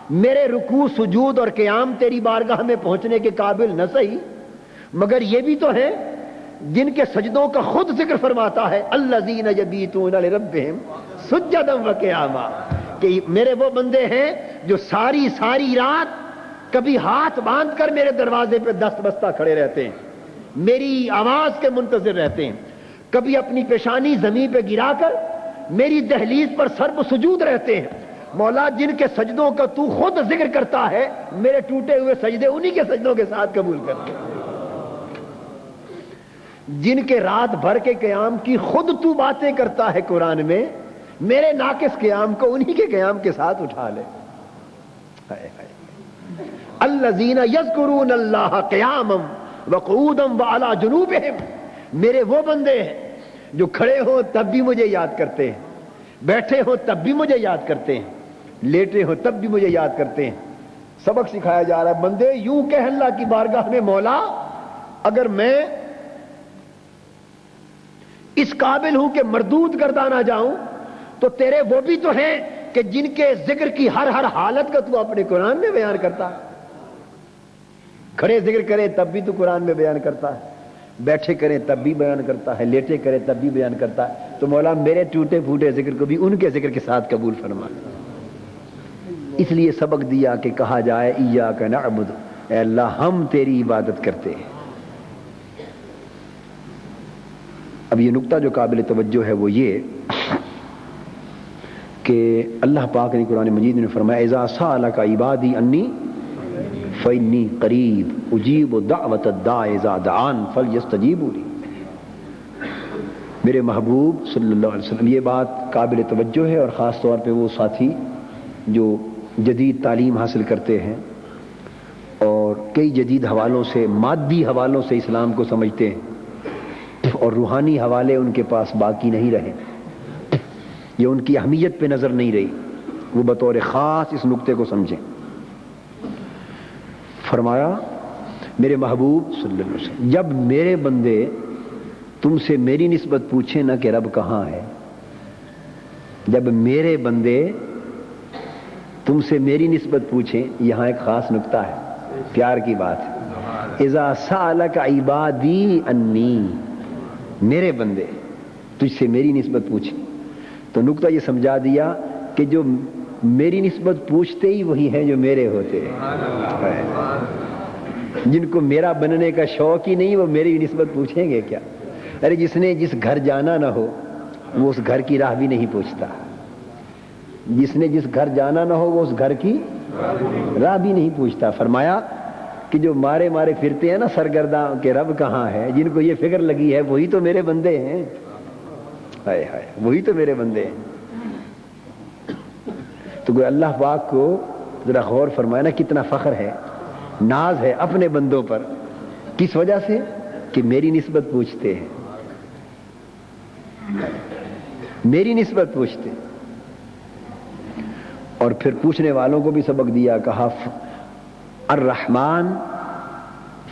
میرے رکوع سجود اور قیام تیری بارگاہ میں پہنچنے کے قابل نہ صحیح، مگر یہ بھی تو ہیں جن کے سجدوں کا خود ذکر فرماتا ہے الذین یبیتون لربہم سجدا وقیاما، کہ میرے وہ بندے ہیں جو ساری رات کبھی ہاتھ باندھ کر میرے دروازے پہ دست بستہ کھڑے رہتے ہیں، میری آواز کے منتظر رہتے ہیں، کبھی اپنی پیشانی زمین پہ گرا کر میری دہلیز پر سر سجود رہتے ہیں۔ مولا جن کے سجدوں کا تو خود ذکر کرتا ہے، میرے ٹوٹے ہوئے سجدے انہی کے سجدوں کے ساتھ قبول کر۔ جن کے رات بھر کے قیام کی خود تو باتیں کرتا ہے قرآن میں، میرے ناقص قیام کو انہی کے قیام کے ساتھ اٹھا لے۔ الذین یذکرون اللہ قیاما وقعودا وعلی جنوبہم، میرے وہ بندے ہیں جو کھڑے ہوں تب بھی مجھے یاد کرتے ہیں، بیٹھے ہوں تب بھی مجھے یاد کرتے ہیں، لیٹے ہوں تب بھی مجھے یاد کرتے ہیں۔ سبق سکھایا جا رہا ہے، بندے یوں کہ اللہ کی بارگاہ میں مولا اگر میں اس قابل ہوں کہ مردود گرداں نہ جاؤں تو تیرے وہ بھی تو ہیں کہ جن کے ذکر کی ہر حالت کا تو اپنے قرآن میں بیان کرتا ہے۔ کھڑے ذکر کرے تب بھی تو قرآن میں بیان کرتا ہے، بیٹھے کریں تب بھی بیان کرتا ہے، لیٹے کریں تب بھی بیان کرتا ہے۔ تو مولا میرے ٹوٹے پھوٹے ذکر کو بھی ان کے ذکر کے ساتھ قبول فرما۔ اس لیے سبق دیا کہ کہا جائے ایاک نعبد، اے اللہ ہم تیری عبادت کرتے ہیں۔ اب یہ نقطہ جو قابل توجہ ہے وہ یہ کہ اللہ پاک نے قرآن مجید میں فرمایا اذا سألک عبادی انی فإنی قریب اجیب دعوت الداع اذا دعان فلیستجیبوا لی۔ میرے محبوب صلی اللہ علیہ وسلم، یہ بات قابل توجہ ہے، اور خاص طور پہ وہ ساتھی جو جدید تعلیم حاصل کرتے ہیں اور کئی جدید حوالوں سے، مادی حوالوں سے اسلام کو سمجھتے ہیں اور روحانی حوالے ان کے پاس باقی نہیں رہے، یہ ان کی اہمیت پہ نظر نہیں رہی، وہ بطور خاص اس نقطے کو سمجھیں۔ فرمایا میرے محبوب صلی اللہ علیہ وسلم، جب میرے بندے تم سے میری نسبت پوچھیں نہ کہ رب کہاں ہے، جب میرے بندے تم سے میری نسبت پوچھیں، یہاں ایک خاص نقطہ ہے، پیار کی بات ہے، اذا سألک عبادی انی، میرے بندے تجھ سے میری نسبت پوچھیں، تو نقطہ یہ سمجھا دیا کہ جو میری نسبت پوچھتے ہی وہی ہیں جو میرے ہوتے ہیں۔ جن کو میرا بننے کا شوق ہی نہیں وہ میری نسبت پوچھیں گے کیا؟ ارے جس نے جس گھر جانا نہ ہو وہ اس گھر کی راہ بھی نہیں پوچھتا، جس نے جس گھر جانا نہ ہو وہ اس گھر کی راہ بھی نہیں پوچھتا۔ فرمایا کہ جو مارے پھرتے ہیں نا سرگرداں کہ رب کہاں ہے، جن کو یہ فکر لگی ہے وہی تو میرے بندے ہیں، ہائے ہائے وہی تو میرے بندے ہیں۔ تو کوئی اللہ پاک کو ذرا غور فرمایا نا، کتنا فخر ہے، ناز ہے اپنے بندوں پر، کس وجہ سے کہ میری نسبت پوچھتے ہیں، میری نسبت پوچھتے، اور پھر پوچھنے والوں کو بھی سبق دیا، کہا الرحمن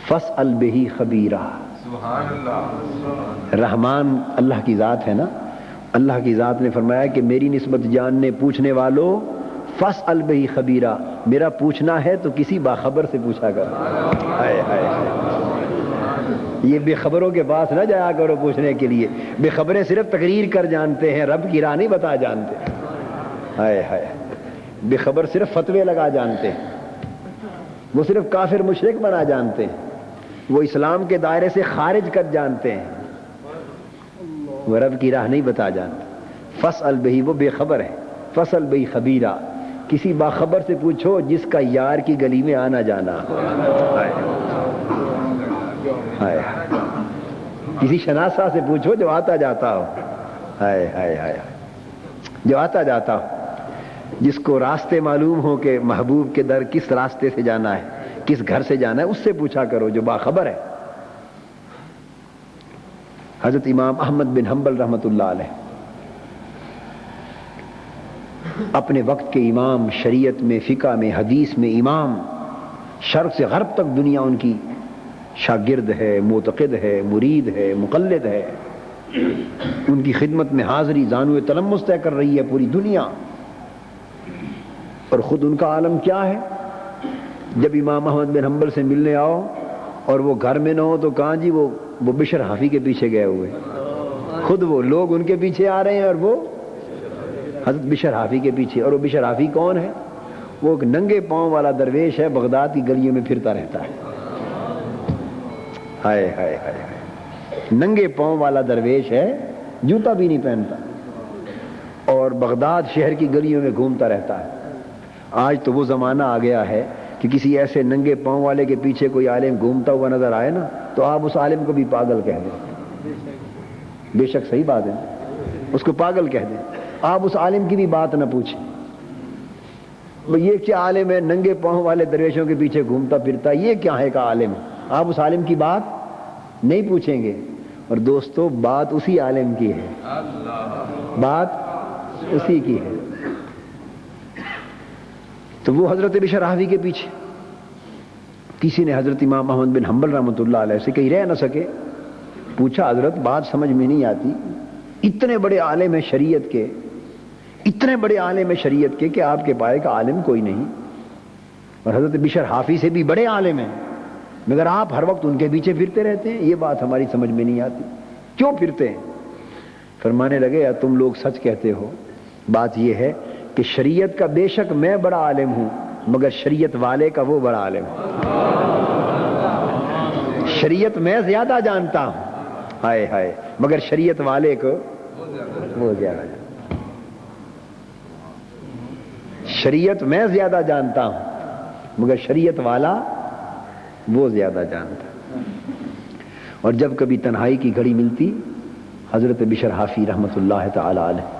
فاسأل بہ خبیرا۔ سبحان اللہ، رحمان اللہ کی ذات ہے نا، اللہ کی ذات نے فرمایا کہ میری نسبت جاننے پوچھنے والوں فاسأل بہ خبیرا، میرا پوچھنا ہے تو کسی باخبر سے پوچھا کر۔ ہائے ہائے، یہ بے خبروں کے پاس نہ جایا کرو پوچھنے کے لیے، بے خبریں صرف تقریر کر جانتے ہیں، رب کی راہ نہیں بتا جانتے۔ ہائے ہائے، بے خبر صرف فتوے لگا جانتے ہیں، وہ صرف کافر مشرک بنا جانتے ہیں، وہ اسلام کے دائرے سے خارج کر جانتے ہیں، وہ رب کی راہ نہیں بتا جانتے۔ فاسأل بہ، وہ بے خبر ہے، فاسأل بہ خبیرا، کسی باخبر سے پوچھو جس کا یار کی گلی میں آنا جانا، ہائے کسی شناسا سے پوچھو جو آتا جاتا ہو، ہائے ہائے ہائے، جو آتا جاتا ہو، جس کو راستے معلوم ہو کہ محبوب کے در کس راستے سے جانا ہے، کس گھر سے جانا ہے، اس سے پوچھا کرو جو باخبر ہے۔ حضرت امام احمد بن حنبل رحمۃ اللہ علیہ اپنے وقت کے امام، شریعت میں، فقہ میں، حدیث میں امام، شرق سے غرب تک دنیا ان کی شاگرد ہے، معتقد ہے، مرید ہے، مقلد ہے، ان کی خدمت میں حاضری زانو تلمس طے کر رہی ہے پوری دنیا۔ اور خود ان کا عالم کیا ہے؟ جب امام احمد بن حنبل سے ملنے آؤ اور وہ گھر میں نہ ہو تو کہاں جی وہ بشر حافی کے پیچھے گئے ہوئے، خود وہ لوگ ان کے پیچھے آ رہے ہیں اور وہ حضرت بشر حافی کے پیچھے. اور وہ بشر حافی کون ہے؟ وہ ایک ننگے پاؤں والا درویش ہے، بغداد کی گلیوں میں پھرتا رہتا ہے. ہائے ہائے ہائے ہائے، ننگے پاؤں والا درویش ہے، جوتا بھی نہیں پہنتا اور بغداد شہر کی گلیوں میں گھومتا رہتا ہے. آج تو وہ زمانہ آ گیا ہے کہ کسی ایسے ننگے پاؤں والے کے پیچھے کوئی عالم گھومتا ہوا نظر آئے نا تو آپ اس عالم کو بھی پاگل کہہ دیں. بے شک صحیح بات ہے، اس کو پاگل کہہ دیں، آپ اس عالم کی بھی بات نہ پوچھیں. یہ کیا عالم ہے ننگے پاؤں والے درویشوں کے پیچھے گھومتا پھرتا، یہ کیا ہے کا عالم ہے؟ آپ اس عالم کی بات نہیں پوچھیں گے. اور دوستو بات اسی عالم کی ہے، بات اسی کی ہے. تو وہ حضرت بشر حافی کے پیچھے کسی نے حضرت امام احمد بن حنبل رحمۃ اللہ علیہ سے کہیں رہ نہ سکے، پوچھا حضرت بات سمجھ میں نہیں آتی، اتنے بڑے عالم ہیں شریعت کے، اتنے بڑے عالم ہیں شریعت کے کہ آپ کے پائے کا عالم کوئی نہیں، اور حضرت بشر حافی سے بھی بڑے عالم ہیں مگر آپ ہر وقت ان کے پیچھے پھرتے رہتے ہیں، یہ بات ہماری سمجھ میں نہیں آتی، کیوں پھرتے ہیں؟ فرمانے لگے یا تم لوگ سچ کہتے ہو، بات یہ ہے کہ شریعت کا بے شک میں بڑا عالم ہوں مگر شریعت والے کا وہ بڑا عالم ہے. شریعت میں زیادہ جانتا ہوں، ہائے ہائے، مگر شریعت والے کو وہ زیادہ جانتا. شریعت میں زیادہ جانتا ہوں مگر شریعت والا وہ زیادہ جانتا. اور جب کبھی تنہائی کی گھڑی ملتی، حضرت بشر حافی رحمۃ اللہ تعالی علیہ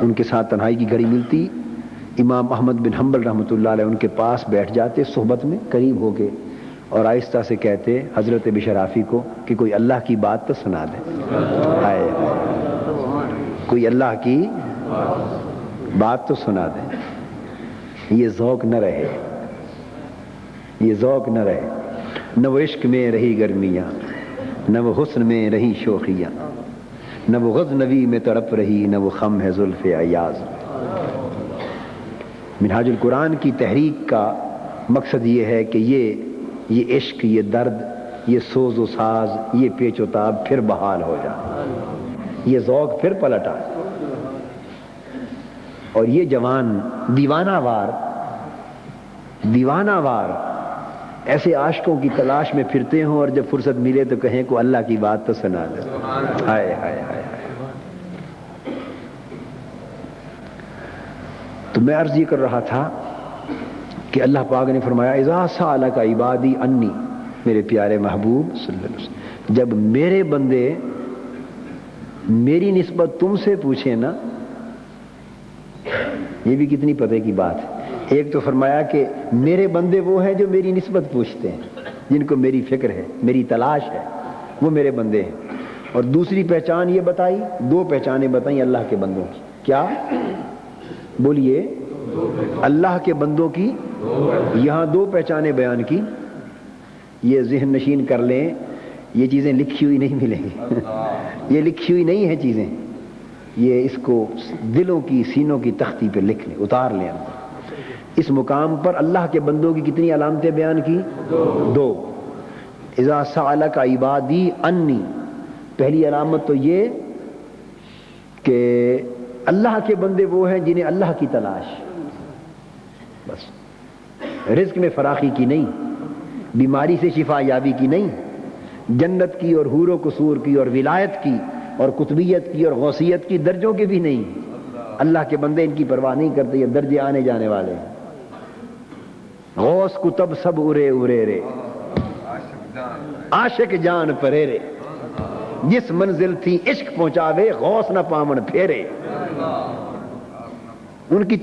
ان کے ساتھ تنہائی کی گھڑی ملتی، امام احمد بن حنبل رحمۃ اللہ علیہ ان کے پاس بیٹھ جاتے صحبت میں قریب ہو کے اور آہستہ سے کہتے حضرت بشر حافی کو کہ کوئی اللہ کی بات تو سنا دے. ہائے کوئی اللہ کی بات تو سنا دے. یہ ذوق نہ رہے، یہ ذوق نہ رہے. نہ وہ عشق میں رہی گرمیاں، نہ وہ حسن میں رہی شوخیاں، نہ وہ غزنوی میں تڑپ رہی، نہ وہ خم ہے زلف ایاز. منہاج القرآن کی تحریک کا مقصد یہ ہے کہ یہ عشق، یہ درد، یہ سوز و ساز، یہ پیچ و تاب پھر بحال ہو جائے، یہ ذوق پھر پلٹ آئے اور یہ جوان دیوانہ وار ایسے عاشقوں کی تلاش میں پھرتے ہوں اور جب فرصت ملے تو کہیں کو اللہ کی بات تو سنا دے. ہائے ہائے ہائے. تو میں عرض یہ کر رہا تھا کہ اللہ پاک نے فرمایا اذا سألک عبادی انی، میرے پیارے محبوب صلی اللہ علیہ وسلم، جب میرے بندے میری نسبت تم سے پوچھیں نا، یہ بھی کتنی پتہ کی بات ہے. ایک تو فرمایا کہ میرے بندے وہ ہیں جو میری نسبت پوچھتے ہیں، جن کو میری فکر ہے، میری تلاش ہے، وہ میرے بندے ہیں. اور دوسری پہچان یہ بتائی، دو پہچانیں بتائیں اللہ کے بندوں کی. کیا بولیے؟ اللہ کے بندوں کی یہاں دو پہچانیں بیان کی. یہ ذہن نشین کر لیں، یہ چیزیں لکھی ہوئی نہیں ملیں گی، یہ لکھی ہوئی نہیں ہیں چیزیں، یہ اس کو دلوں کی سینوں کی تختی پہ لکھ لیں، اتار لیں. اس مقام پر اللہ کے بندوں کی کتنی علامتیں بیان کی؟ دو. اذا سألک عبادی انی، پہلی علامت تو یہ کہ اللہ کے بندے وہ ہیں جنہیں اللہ کی تلاش، بس رزق میں فراخی کی نہیں، بیماری سے شفا یابی کی نہیں، جنت کی اور حور و قصور کی اور ولایت کی اور قطبیت کی اور غوثیت کی درجوں کے بھی نہیں. اللہ کے بندے ان کی پرواہ نہیں کرتے، یہ درجے آنے جانے والے ہیں. غوث کتب سب ارے ارے رے، عاشق جان پرے رے، جس منزل تھی عشق پہنچاوے، غوث نہ پامن پھیرے. ان کی